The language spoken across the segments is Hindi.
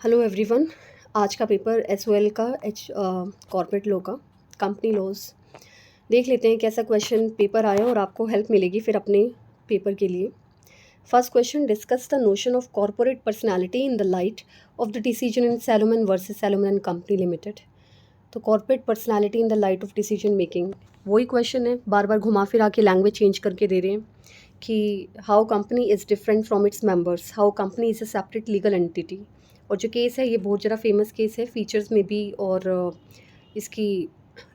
Hello everyone. आज का पेपर एसओएल का कॉर्पोरेट लॉ का कंपनी लॉज देख लेते हैं कैसा क्वेश्चन पेपर आया और आपको हेल्प मिलेगी फिर अपने पेपर के लिए। First question, discuss the notion of corporate personality in the light of the decision in Salomon versus Salomon and company limited. तो corporate personality in the light of decision making, वही क्वेश्चन है, बार बार घुमा फिरा के लैंग्वेज चेंज करके दे रहे हैं कि how company is different from its members, how company is a separate legal entity. और जो केस है ये बहुत ज़्यादा फेमस केस है फीचर्स में भी, और इसकी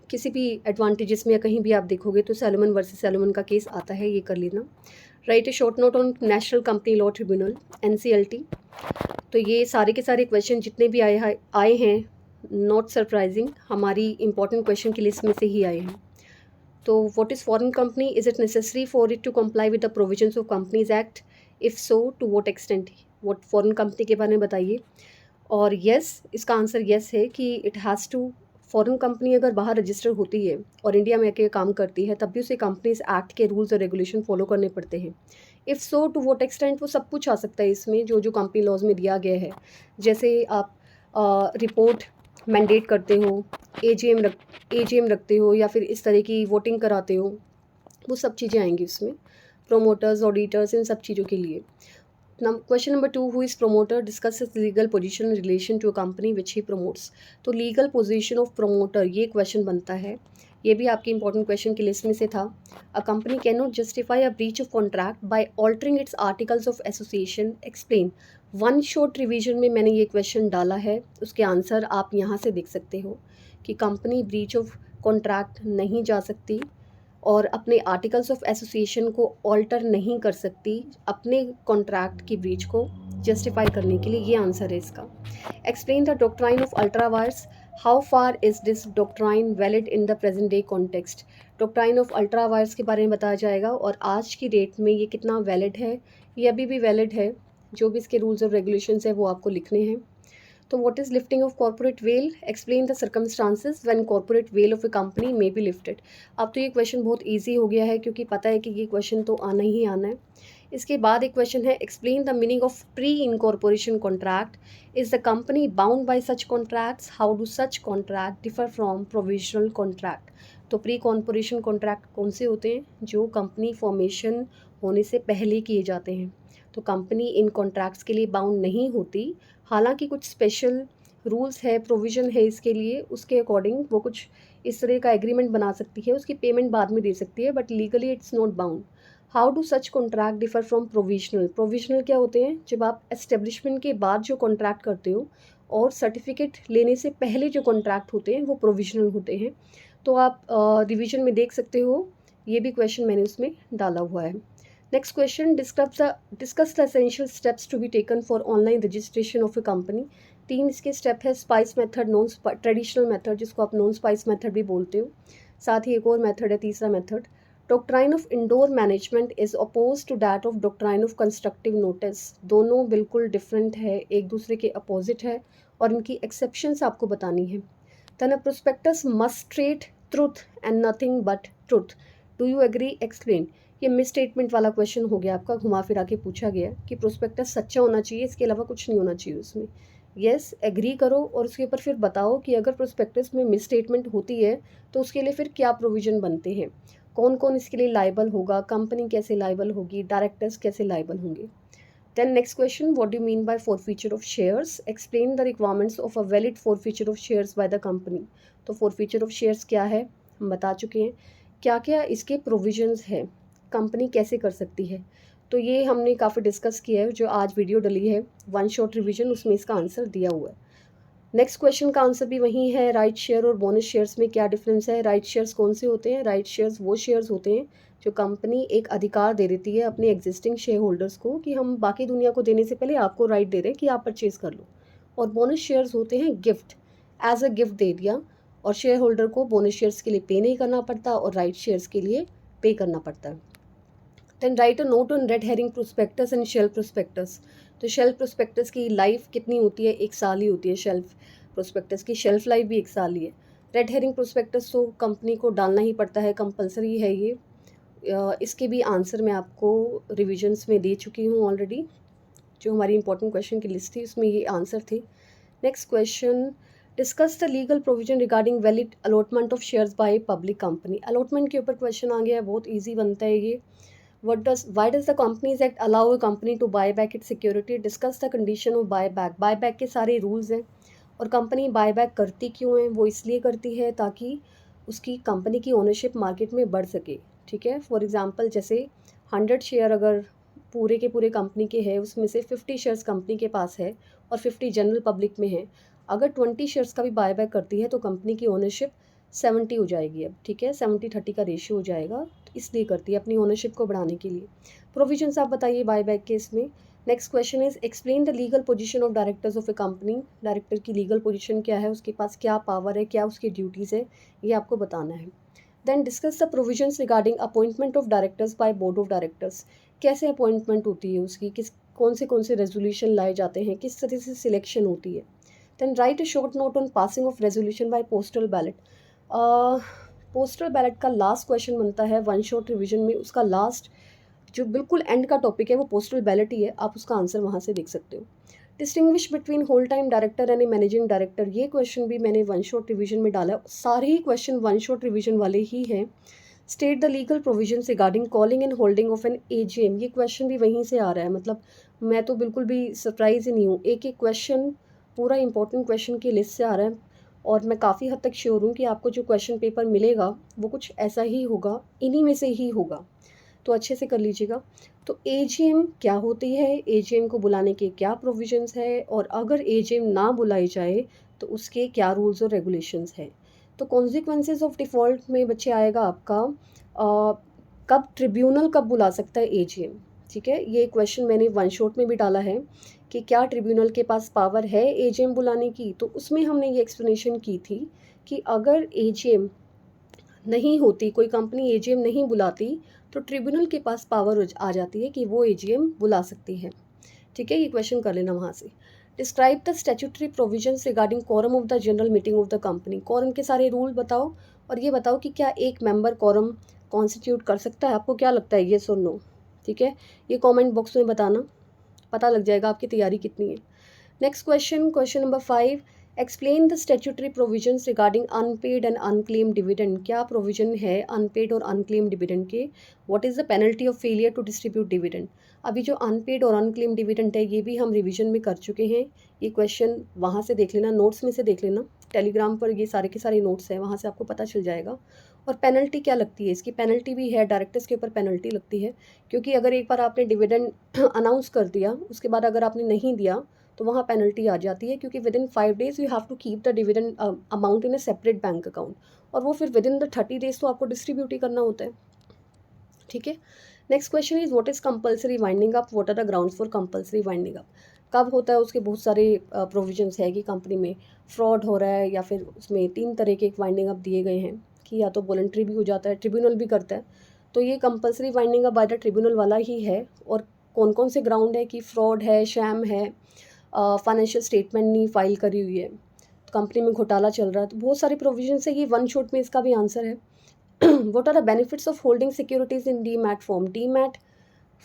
किसी भी एडवांटेजेस में या कहीं भी आप देखोगे तो सैलोमन वर्सेस सैलोमन का केस आता है, ये कर लेना। Right A short note on national company law tribunal NCLT. तो ये सारे के सारे क्वेश्चन जितने भी आए हैं, नॉट सरप्राइजिंग, हमारी इंपॉर्टेंट क्वेश्चन की लिस्ट में से ही आए हैं। तो what is foreign company, is it necessary for it to comply with the provisions of companies act, if so to what extent. What foreign company के बारे में बताइए। और येस, इसका आंसर येस है कि it has to. Foreign company अगर बाहर रजिस्टर होती है और इंडिया में आके काम करती है तब भी उसे कंपनीज एक्ट के रूल्स और रेगुलेशन फॉलो करने पड़ते हैं। If so to what extent, वो सब कुछ आ सकता है इसमें जो जो कंपनी लॉज में दिया गया है। जैसे आप रिपोर्ट मैंडेट करते हो, एजीएम रखते हो, या फिर इस तरह की वोटिंग कराते हो, वो सब चीज़ें आएंगी उसमें। प्रोमोटर्स, ऑडिटर्स, इन सब चीज़ों के लिए। Question number 2, who is promoter, discuss his legal position in relation to a company which he promotes. तो लीगल पोजीशन ऑफ प्रोमोटर, ये क्वेश्चन बनता है, ये भी आपकी इंपॉर्टेंट क्वेश्चन की लिस्ट में से था। A company can not justify a breach of contract by altering it's articles of association, explain. One short revision में मैंने ये क्वेश्चन डाला है, उसके आंसर आप यहाँ से देख सकते हो कि कंपनी ब्रीच ऑफ कॉन्ट्रैक्ट नहीं जा सकती और अपने आर्टिकल्स ऑफ एसोसिएशन को ऑल्टर नहीं कर सकती अपने कॉन्ट्रैक्ट की ब्रीच को जस्टिफाई करने के लिए। ये आंसर है इसका। Explain the doctrine of ultra vires, how far is this doctrine valid in the present day context. Doctrine of ultra vires के बारे में बताया जाएगा और आज की डेट में ये कितना वैलिड है, ये अभी भी वैलिड है। जो भी इसके रूल्स और रेगुलेशंस है वो आपको लिखने हैं। तो what is lifting of corporate veil, explain the circumstances when corporate veil of a company may be lifted. अब तो ये क्वेश्चन बहुत इजी हो गया है क्योंकि पता है कि ये क्वेश्चन तो आना ही आना है। इसके बाद एक क्वेश्चन है, explain the meaning of pre incorporation contract, is the company bound by such contracts, how do such contract differ from provisional contract. तो प्री कॉर्पोरेशन कॉन्ट्रैक्ट कौन से होते हैं, जो कंपनी फॉर्मेशन होने से पहले किए जाते हैं। तो कंपनी इन कॉन्ट्रैक्ट्स के लिए बाउंड नहीं होती, हालांकि कुछ स्पेशल रूल्स है, प्रोविज़न है इसके लिए, उसके अकॉर्डिंग वो कुछ इस तरह का एग्रीमेंट बना सकती है, उसकी पेमेंट बाद में दे सकती है, but legally it's not bound. How do such contract differ from provisional. Provisional क्या होते हैं, जब आप एस्टेब्लिशमेंट के बाद जो कॉन्ट्रैक्ट करते हो और सर्टिफिकेट लेने से पहले जो कॉन्ट्रैक्ट होते हैं वो प्रोविजनल होते हैं। तो आप रिवीजन में देख सकते हो, ये भी क्वेश्चन मैंने उसमें डाला हुआ है। Next question, discuss the essential steps to be taken for online registration of a company. 3 इसके स्टेप है, spice method, non traditional method जिसको आप नॉन स्पाइस मेथड भी बोलते हो, साथ ही एक और मेथड है, तीसरा method. Doctrine of indoor management is oppose to that of doctrine of constructive notice. दोनों बिल्कुल डिफरेंट है, एक दूसरे के अपोजिट है और इनकी एक्सेप्शंस आपको बतानी है। Then a prospectus must state truth and nothing but truth, do you agree, explain. ये मिस स्टेटमेंट वाला क्वेश्चन हो गया आपका, घुमा फिरा के पूछा गया कि प्रोस्पेक्टस सच्चा होना चाहिए, इसके अलावा कुछ नहीं होना चाहिए उसमें। यस, एग्री करो और उसके ऊपर फिर बताओ कि अगर प्रोस्पेक्टस में मिस स्टेटमेंट होती है तो उसके लिए फिर क्या प्रोविज़न बनते हैं, कौन कौन इसके लिए लाइबल होगा, कंपनी कैसे लाइबल होगी, डायरेक्टर्स कैसे लाइबल होंगे। Then next question, what do you mean by forfeiture of shares? Explain the requirements of a valid forfeiture of shares by the company. तो forfeiture of shares क्या है, हम बता चुके हैं। क्या क्या इसके प्रोविजंस है, कंपनी कैसे कर सकती है, तो ये हमने काफ़ी डिस्कस किया है। जो आज वीडियो डली है वन शॉट रिवीजन, उसमें इसका आंसर दिया हुआ है। नेक्स्ट क्वेश्चन का आंसर भी वही है, राइट शेयर और बोनस शेयर्स में क्या डिफरेंस है। राइट शेयर्स कौन से होते हैं, राइट शेयर्स वो शेयर्स होते हैं जो कंपनी एक अधिकार दे देती है अपने एग्जिस्टिंग शेयर होल्डर्स को कि हम बाकी दुनिया को देने से पहले आपको राइट दे रहे हैं कि आप परचेज कर लो। और बोनस शेयर्स होते हैं गिफ्ट, एज अ गिफ्ट दे दिया और शेयर होल्डर को बोनस शेयर्स के लिए पे नहीं करना पड़ता और राइट शेयर्स के लिए पे करना पड़ता है। Then write a note on red herring prospectus and shelf prospectus. तो शेल्फ प्रोस्पेक्टस की लाइफ कितनी होती है, 1 साल ही होती है। शेल्फ प्रोस्पेक्टस की शेल्फ लाइफ भी 1 साल ही है। रेड हेरिंग प्रोस्पेक्टस तो कंपनी को डालना ही पड़ता है, कंपलसरी है ये। इसके भी आंसर मैं आपको रिविजन्स में दे चुकी हूँ ऑलरेडी। जो हमारी इंपॉर्टेंट क्वेश्चन की लिस्ट थी उसमें ये आंसर थे। Next question, discuss the legal provision regarding valid allotment of shares by public company. Allotment के ऊपर क्वेश्चन आ गया है, बहुत ईजी बनता है ये। Why does the Companies Act allow a company to buy back its security? Discuss the condition of buyback. Buyback के सारे रूल्स हैं और कंपनी बायबैक करती क्यों है? वो इसलिए करती है ताकि उसकी कंपनी की ओनरशिप मार्केट में बढ़ सके। ठीक है, फॉर एग्जांपल जैसे 100 शेयर अगर पूरे के पूरे कंपनी के हैं, उसमें से 50 शेयर्स कंपनी के पास है और 50 जनरल पब्लिक में है। अगर 20 शेयर्स का भी बायबैक करती है तो कंपनी की ओनरशिप 70 हो जाएगी। अब ठीक है, 70-30 का रेशियो हो जाएगा, तो इसलिए करती है अपनी ओनरशिप को बढ़ाने के लिए। प्रोविजंस आप बताइए बायबैक के इसमें। Next question is explain the legal position of directors of a company. Director की लीगल पोजीशन क्या है, उसके पास क्या पावर है, क्या उसकी ड्यूटीज़ है, ये आपको बताना है। Then discuss the provisions regarding appointment of directors by board of directors. कैसे अपॉइंटमेंट होती है उसकी, कौन से रेजोल्यूशन लाए जाते हैं, किस तरह से सिलेक्शन होती है। Then write a short note on passing of resolution by postal ballot. Postal ballot का लास्ट क्वेश्चन बनता है वन शॉट रिवीजन में, उसका लास्ट जो बिल्कुल एंड का टॉपिक है वो पोस्टल बैलेट ही है, आप उसका आंसर वहाँ से देख सकते हो। Distinguish between whole time director and a managing director, ये क्वेश्चन भी मैंने वन शॉट रिवीजन में डाला है, सारे ही क्वेश्चन वन शॉट रिवीजन वाले ही हैं। State the legal provision regarding calling and holding of an AGM, ये क्वेश्चन भी वहीं से आ रहा है। मतलब मैं तो बिल्कुल भी सरप्राइज ही नहीं हूँ, एक एक क्वेश्चन पूरा इंपॉर्टेंट क्वेश्चन की लिस्ट से आ रहा है और मैं काफ़ी हद तक श्योर हूँ कि आपको जो क्वेश्चन पेपर मिलेगा वो कुछ ऐसा ही होगा, इन्हीं में से ही होगा, तो अच्छे से कर लीजिएगा। तो AGM क्या होती है, AGM को बुलाने के क्या प्रोविजंस है, और अगर AGM ना बुलाई जाए तो उसके क्या रूल्स और रेगुलेशंस है। तो कॉन्सिक्वेंसेस ऑफ डिफ़ॉल्ट में बच्चे आएगा आपका कब ट्रिब्यूनल कब बुला सकता है AGM। ठीक है, ये क्वेश्चन मैंने वन शॉट में भी डाला है कि क्या ट्रिब्यूनल के पास पावर है AGM बुलाने की। तो उसमें हमने ये एक्सप्लेनेशन की थी कि अगर AGM नहीं होती, कोई कंपनी AGM नहीं बुलाती, तो ट्रिब्यूनल के पास पावर आ जाती है कि वो AGM बुला सकती है। ठीक है, ये क्वेश्चन कर लेना वहाँ से। Describe the statutory provisions regarding quorum of the general meeting of the company. Quorum के सारे रूल बताओ और ये बताओ कि क्या एक मेंबर कोरम कॉन्स्टिट्यूट कर सकता है, आपको क्या लगता है, ये सुन लो। ठीक है, ये कमेंट बॉक्स में बताना, पता लग जाएगा आपकी तैयारी कितनी है। Next question, question number 5, explain the statutory provisions regarding unpaid and unclaim dividend. क्या प्रोविजन है अनपेड और अनक्लेम डिविडेंड के। What is the penalty of failure to distribute dividend. अभी जो अनपेड और अनक्लेम डिविडेंड है ये भी हम रिवीजन में कर चुके हैं, ये क्वेश्चन वहाँ से देख लेना, नोट्स में से देख लेना, टेलीग्राम पर ये सारे के सारे नोट्स हैं, वहाँ से आपको पता चल जाएगा। और पेनल्टी क्या लगती है, इसकी पेनल्टी भी है, डायरेक्टर्स के ऊपर पेनल्टी लगती है, क्योंकि अगर एक बार आपने डिविडेंड अनाउंस कर दिया, उसके बाद अगर आपने नहीं दिया तो वहाँ पेनल्टी आ जाती है, क्योंकि within 5 days you have to keep the dividend amount in a separate bank account, और वो फिर विद इन द 30 days तो आपको डिस्ट्रीब्यूट ही करना होता है। ठीक है, next question is what is compulsory winding up, what are the grounds for compulsory winding up. कब होता है, उसके बहुत सारे प्रोविजंस है कि कंपनी में फ्रॉड हो रहा है या फिर उसमें 3 तरह के वाइंडिंग अप दिए गए हैं कि या तो वॉलंटरी भी हो जाता है, ट्रिब्यूनल भी करता है, तो ये compulsory winding up by the tribunal वाला ही है। और कौन कौन से ग्राउंड है कि फ्रॉड है, शैम है, फाइनेंशियल स्टेटमेंट नहीं फाइल करी हुई है, कंपनी में घोटाला चल रहा है, तो बहुत सारे प्रोविजन है, ये वन शॉट में इसका भी आंसर है। What are the benefits of holding securities in demat form. Demat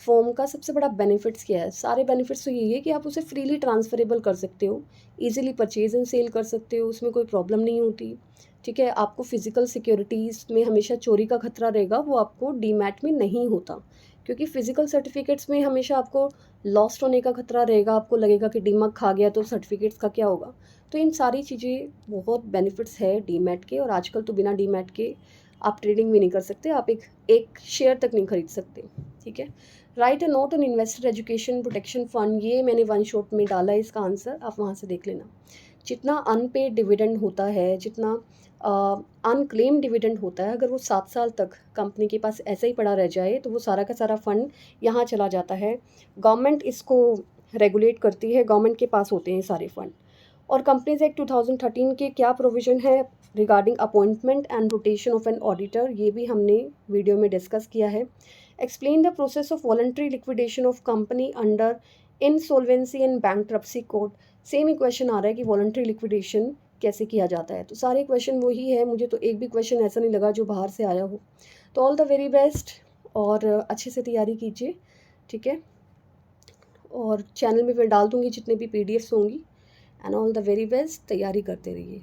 form का सबसे बड़ा बेनिफिट्स क्या है, सारे बेनिफिट्स तो यही है कि आप उसे फ्रीली ट्रांसफरेबल कर सकते हो, इजीली परचेज एंड सेल कर सकते हो, उसमें कोई प्रॉब्लम नहीं होती। ठीक है, आपको फिजिकल सिक्योरिटीज़ में हमेशा चोरी का खतरा रहेगा, वो आपको डीमैट में नहीं होता, क्योंकि फिजिकल सर्टिफिकेट्स में हमेशा आपको लॉस्ट होने का खतरा रहेगा, आपको लगेगा कि डीमक खा गया तो सर्टिफिकेट्स का क्या होगा। तो इन सारी चीज़ें बहुत बेनिफिट्स है डीमैट के, और आजकल तो बिना डीमैट के आप ट्रेडिंग भी नहीं कर सकते, आप एक शेयर तक नहीं खरीद सकते। ठीक है, right a note on investor education protection fund, ये मैंने वन शॉट में डाला है, इसका आंसर आप वहाँ से देख लेना। जितना अनपेड डिविडेंड होता है, जितना अनक्लेम डिविडेंड होता है, अगर वो 7 साल तक कंपनी के पास ऐसे ही पड़ा रह जाए तो वो सारा का सारा फंड यहाँ चला जाता है, गवर्नमेंट इसको रेगुलेट करती है, गवर्नमेंट के पास होते हैं सारे फंड। और कंपनीज एक्ट 2013 के क्या प्रोविज़न है regarding appointment and rotation of an auditor, ये भी हमने वीडियो में डिस्कस किया है। Explain the process of voluntary liquidation of company under insolvency and bankruptcy code. Same ही क्वेश्चन आ रहा है कि वॉलंटरी लिक्विडेशन कैसे किया जाता है, तो सारे क्वेश्चन वही है, मुझे तो एक भी क्वेश्चन ऐसा नहीं लगा जो बाहर से आया हो। तो ऑल द वेरी बेस्ट, और अच्छे से तैयारी कीजिए। ठीक है, और चैनल में मैं डाल दूँगी जितने भी PDFs होंगी, and all the very best, तैयारी करते रहिए।